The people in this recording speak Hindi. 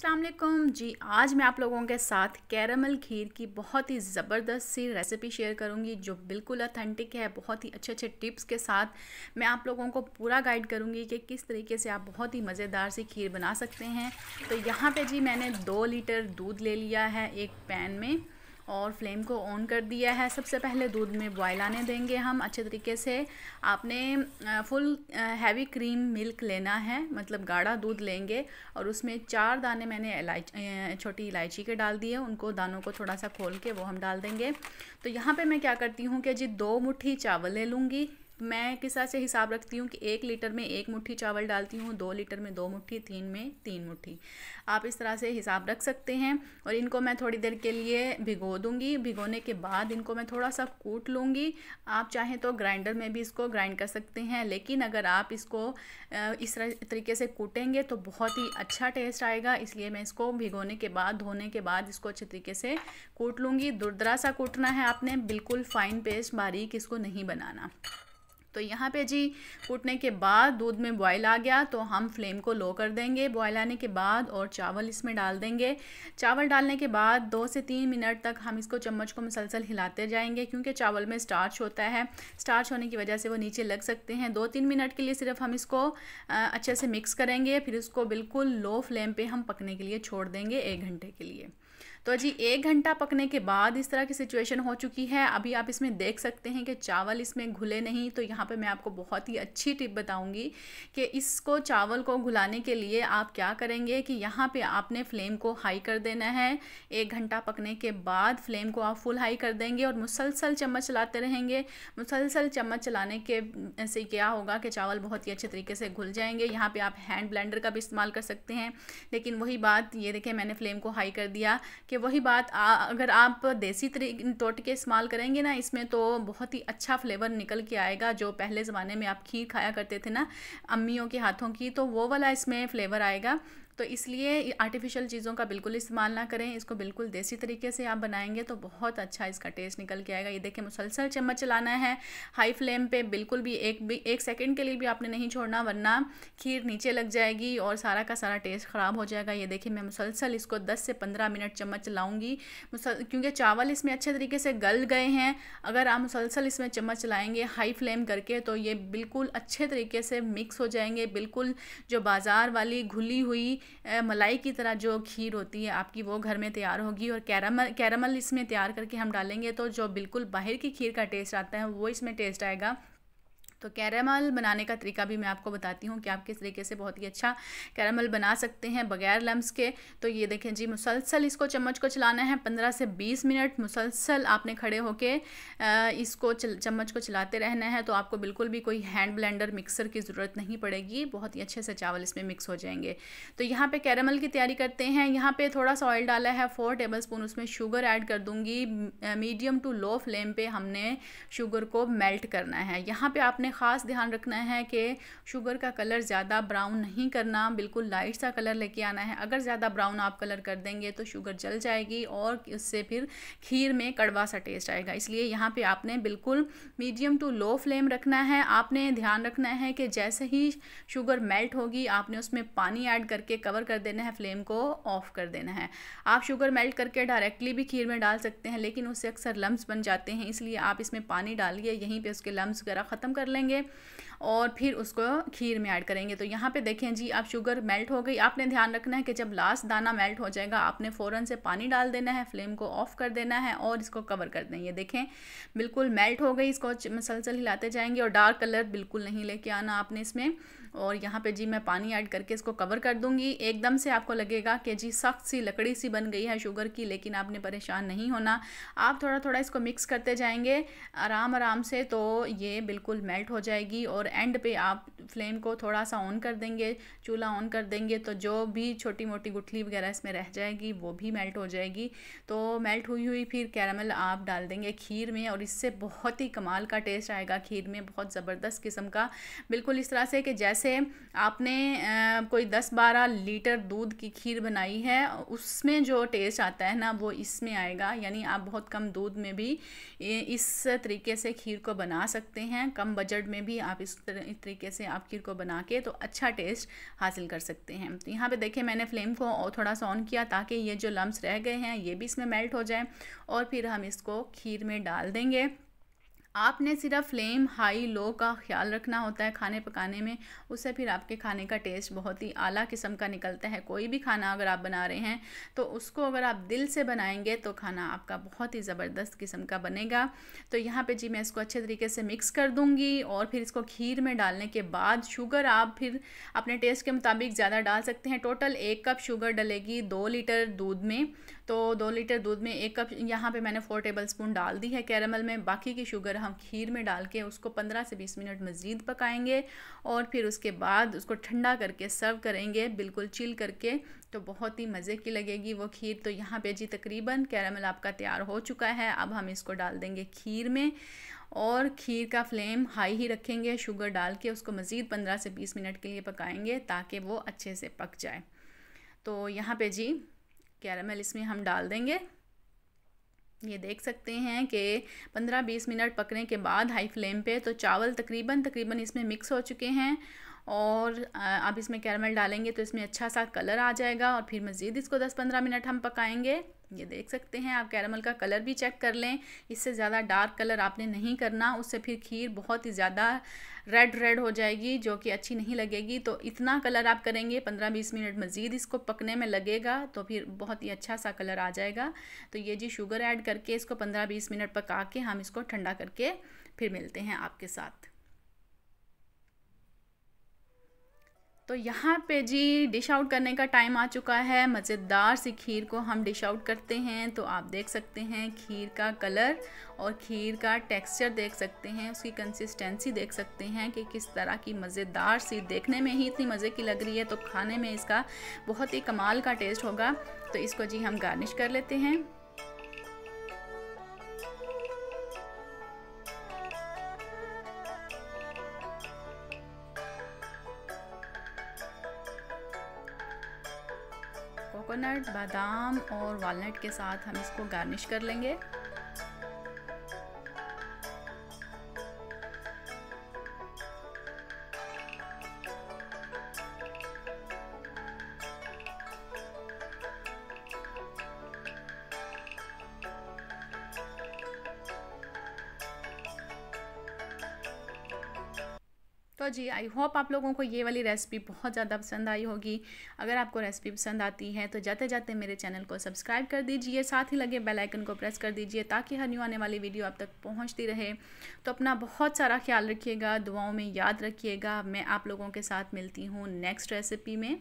अस्सलाम वालेकुम जी। आज मैं आप लोगों के साथ कैरमल खीर की बहुत ही ज़बरदस्त सी रेसिपी शेयर करूंगी जो बिल्कुल ऑथेंटिक है। बहुत ही अच्छे अच्छे टिप्स के साथ मैं आप लोगों को पूरा गाइड करूंगी कि किस तरीके से आप बहुत ही मज़ेदार सी खीर बना सकते हैं। तो यहाँ पे जी मैंने 2 लीटर दूध ले लिया है एक पैन में और फ्लेम को ऑन कर दिया है। सबसे पहले दूध में बॉयल आने देंगे हम अच्छे तरीके से। आपने फुल हैवी क्रीम मिल्क लेना है, मतलब गाढ़ा दूध लेंगे और उसमें 4 दाने मैंने छोटी इलायची के डाल दिए। उनको दानों को थोड़ा सा खोल के वो हम डाल देंगे। तो यहाँ पे मैं क्या करती हूँ कि जी 2 मुट्ठी चावल ले लूँगी। मैं किस तरह से हिसाब रखती हूँ कि 1 लीटर में 1 मुट्ठी चावल डालती हूँ, 2 लीटर में 2 मुट्ठी, 3 में 3 मुट्ठी। आप इस तरह से हिसाब रख सकते हैं। और इनको मैं थोड़ी देर के लिए भिगो दूँगी। भिगोने के बाद इनको मैं थोड़ा सा कूट लूँगी। आप चाहें तो ग्राइंडर में भी इसको ग्राइंड कर सकते हैं, लेकिन अगर आप इसको इस तरीके से कूटेंगे तो बहुत ही अच्छा टेस्ट आएगा। इसलिए मैं इसको भिगोने के बाद, धोने के बाद इसको अच्छे तरीके से कूट लूँगी। दुरदरा सा कूटना है आपने, बिल्कुल फाइन पेस्ट बारीक इसको नहीं बनाना। तो यहाँ पे जी कूटने के बाद दूध में बॉयल आ गया तो हम फ्लेम को लो कर देंगे बॉयल आने के बाद और चावल इसमें डाल देंगे। चावल डालने के बाद 2 से 3 मिनट तक हम इसको चम्मच को मुसलसल हिलाते जाएंगे, क्योंकि चावल में स्टार्च होता है। स्टार्च होने की वजह से वो नीचे लग सकते हैं। 2-3 मिनट के लिए सिर्फ हम इसको अच्छे से मिक्स करेंगे, फिर इसको बिल्कुल लो फ्लेम पर हम पकने के लिए छोड़ देंगे 1 घंटे के लिए। तो जी 1 घंटा पकने के बाद इस तरह की सिचुएशन हो चुकी है। अभी आप इसमें देख सकते हैं कि चावल इसमें घुले नहीं। तो यहाँ पे मैं आपको बहुत ही अच्छी टिप बताऊंगी कि इसको चावल को घुलाने के लिए आप क्या करेंगे कि यहाँ पे आपने फ्लेम को हाई कर देना है। 1 घंटा पकने के बाद फ्लेम को आप फुल हाई कर देंगे और मुसलसल चम्मच चलाते रहेंगे। मुसलसल चम्मच चलाने के से क्या होगा कि चावल बहुत ही अच्छे तरीके से घुल जाएंगे। यहाँ पर आप हैंड ब्लेंडर का भी इस्तेमाल कर सकते हैं, लेकिन वही बात, ये देखें मैंने फ्लेम को हाई कर दिया कि वही बात अगर आप देसी टोटके इस्तेमाल करेंगे ना इसमें, तो बहुत ही अच्छा फ्लेवर निकल के आएगा। जो पहले ज़माने में आप खीर खाया करते थे ना अम्मियों के हाथों की, तो वो वाला इसमें फ्लेवर आएगा। तो इसलिए आर्टिफिशियल चीज़ों का बिल्कुल इस्तेमाल ना करें। इसको बिल्कुल देसी तरीके से आप बनाएंगे तो बहुत अच्छा इसका टेस्ट निकल के आएगा। ये देखें मुसलसल चम्मच चलाना है हाई फ्लेम पे, बिल्कुल भी एक सेकंड के लिए भी आपने नहीं छोड़ना, वरना खीर नीचे लग जाएगी और सारा का सारा टेस्ट ख़राब हो जाएगा। ये देखिए मैं मुसलसल इसको 10 से 15 मिनट चम्मच चलाऊँगी, क्योंकि चावल इसमें अच्छे तरीके से गल गए हैं। अगर आप मुसलसल इसमें चम्मच चलाएँगे हाई फ्लेम करके तो ये बिल्कुल अच्छे तरीके से मिक्स हो जाएंगे। बिल्कुल जो बाज़ार वाली घुली हुई मलाई की तरह जो खीर होती है आपकी, वो घर में तैयार होगी। और कैरामल इसमें तैयार करके हम डालेंगे तो जो बिल्कुल बाहर की खीर का टेस्ट आता है वो इसमें टेस्ट आएगा। तो कैरामल बनाने का तरीका भी मैं आपको बताती हूँ कि आप किस तरीके से बहुत ही अच्छा कैरामल बना सकते हैं बगैर लम्स के। तो ये देखें जी मुसलसल इसको चम्मच को चलाना है 15 से 20 मिनट। मुसलसल आपने खड़े होके इसको चम्मच को चलाते रहना है। तो आपको बिल्कुल भी कोई हैंड ब्लेंडर मिक्सर की ज़रूरत नहीं पड़ेगी, बहुत ही अच्छे से चावल इसमें मिक्स हो जाएंगे। तो यहाँ पर कैरामल की तैयारी करते हैं। यहाँ पर थोड़ा सा ऑयल डाला है, 4 टेबल स्पून उसमें शुगर ऐड कर दूँगी। मीडियम टू लो फ्लेम पर हमने शुगर को मेल्ट करना है। यहाँ पर आपने ख़ास ध्यान रखना है कि शुगर का कलर ज़्यादा ब्राउन नहीं करना, बिल्कुल लाइट सा कलर लेके आना है। अगर ज़्यादा ब्राउन आप कलर कर देंगे तो शुगर जल जाएगी और उससे फिर खीर में कड़वा सा टेस्ट आएगा। इसलिए यहाँ पे आपने बिल्कुल मीडियम टू लो फ्लेम रखना है। आपने ध्यान रखना है कि जैसे ही शुगर मेल्ट होगी आपने उसमें पानी ऐड करके कवर कर देना है, फ्लेम को ऑफ कर देना है। आप शुगर मेल्ट करके डायरेक्टली भी खीर में डाल सकते हैं, लेकिन उससे अक्सर लम्स बन जाते हैं, इसलिए आप इसमें पानी डालिए, यहीं पे उसके लम्स वगैरह ख़त्म कर लेंगे और फिर उसको खीर में ऐड करेंगे। तो यहाँ पे देखें जी आप शुगर मेल्ट हो गई। आपने ध्यान रखना है कि जब लास्ट दाना मेल्ट हो जाएगा आपने फ़ौरन से पानी डाल देना है, फ्लेम को ऑफ कर देना है और इसको कवर कर देंगे। ये देखें बिल्कुल मेल्ट हो गई। इसको मसलसल हिलाते जाएंगे और डार्क कलर बिल्कुल नहीं लेके आना आपने इसमें। और यहाँ पे जी मैं पानी ऐड करके इसको कवर कर दूँगी। एकदम से आपको लगेगा कि जी सख्त सी लकड़ी सी बन गई है शुगर की, लेकिन आपने परेशान नहीं होना। आप थोड़ा थोड़ा इसको मिक्स करते जाएंगे आराम आराम से, तो ये बिल्कुल मेल्ट हो जाएगी। और एंड पे आप फ्लेम को थोड़ा सा ऑन कर देंगे, चूल्हा ऑन कर देंगे, तो जो भी छोटी मोटी गुठली वगैरह इसमें रह जाएगी वो भी मेल्ट हो जाएगी। तो मेल्ट हुई हुई फिर कैरामल आप डाल देंगे खीर में और इससे बहुत ही कमाल का टेस्ट आएगा खीर में, बहुत ज़बरदस्त किस्म का। बिल्कुल इस तरह से कि जैसे जैसे आपने कोई 10-12 लीटर दूध की खीर बनाई है, उसमें जो टेस्ट आता है ना वो इसमें आएगा। यानी आप बहुत कम दूध में भी इस तरीके से खीर को बना सकते हैं। कम बजट में भी आप इस तरीके से आप खीर को बना के तो अच्छा टेस्ट हासिल कर सकते हैं। तो यहाँ पे देखिए मैंने फ्लेम को और थोड़ा सा ऑन किया ताकि ये जो लम्स रह गए हैं ये भी इसमें मेल्ट हो जाए, और फिर हम इसको खीर में डाल देंगे। आपने सिर्फ फ्लेम हाई लो का ख्याल रखना होता है खाने पकाने में, उससे फिर आपके खाने का टेस्ट बहुत ही आला किस्म का निकलता है। कोई भी खाना अगर आप बना रहे हैं तो उसको अगर आप दिल से बनाएंगे तो खाना आपका बहुत ही ज़बरदस्त किस्म का बनेगा। तो यहाँ पे जी मैं इसको अच्छे तरीके से मिक्स कर दूँगी, और फिर इसको खीर में डालने के बाद शुगर आप फिर अपने टेस्ट के मुताबिक ज़्यादा डाल सकते हैं। टोटल 1 कप शुगर डलेगी 2 लीटर दूध में, तो 2 लीटर दूध में 1 कप यहाँ पे मैंने 4 टेबल स्पून डाल दी है कैरेमल में। बाकी की शुगर हम खीर में डाल के उसको 15 से 20 मिनट मज़ीद पकाएंगे, और फिर उसके बाद उसको ठंडा करके सर्व करेंगे बिल्कुल चिल करके, तो बहुत ही मज़े की लगेगी वो खीर। तो यहाँ पे जी तकरीबन कैरेमल आपका तैयार हो चुका है। अब हम इसको डाल देंगे खीर में, और खीर का फ्लेम हाई ही रखेंगे। शुगर डाल के उसको मज़ीद 15 से 20 मिनट के लिए पकाएंगे ताकि वो अच्छे से पक जाए। तो यहाँ पे जी कैरेमल इसमें हम डाल देंगे। ये देख सकते हैं कि 15-20 मिनट पकने के बाद हाई फ्लेम पे तो चावल तकरीबन इसमें मिक्स हो चुके हैं, और अब इसमें कैरेमल डालेंगे तो इसमें अच्छा सा कलर आ जाएगा, और फिर मज़ीद इसको 10-15 मिनट हम पकाएंगे। ये देख सकते हैं आप, कैरेमल का कलर भी चेक कर लें, इससे ज़्यादा डार्क कलर आपने नहीं करना, उससे फिर खीर बहुत ही ज़्यादा रेड हो जाएगी जो कि अच्छी नहीं लगेगी। तो इतना कलर आप करेंगे, 15-20 मिनट मज़ीद इसको पकने में लगेगा तो फिर बहुत ही अच्छा सा कलर आ जाएगा। तो ये जी शुगर ऐड करके इसको 15-20 मिनट पका के हम इसको ठंडा करके फिर मिलते हैं आपके साथ। तो यहाँ पे जी डिश आउट करने का टाइम आ चुका है। मज़ेदार सी खीर को हम डिश आउट करते हैं। तो आप देख सकते हैं खीर का कलर और खीर का टेक्सचर देख सकते हैं, उसकी कंसिस्टेंसी देख सकते हैं कि किस तरह की मज़ेदार सी, देखने में ही इतनी मज़े की लग रही है तो खाने में इसका बहुत ही कमाल का टेस्ट होगा। तो इसको जी हम गार्निश कर लेते हैं। कोकोनट, बादाम और वालनट के साथ हम इसको गार्निश कर लेंगे। तो जी आई होप आप लोगों को ये वाली रेसिपी बहुत ज़्यादा पसंद आई होगी। अगर आपको रेसिपी पसंद आती है तो जाते जाते मेरे चैनल को सब्सक्राइब कर दीजिए, साथ ही लगे बेल आइकन को प्रेस कर दीजिए ताकि हर न्यू आने वाली वीडियो आप तक पहुंचती रहे। तो अपना बहुत सारा ख्याल रखिएगा, दुआओं में याद रखिएगा। मैं आप लोगों के साथ मिलती हूँ नेक्स्ट रेसिपी में।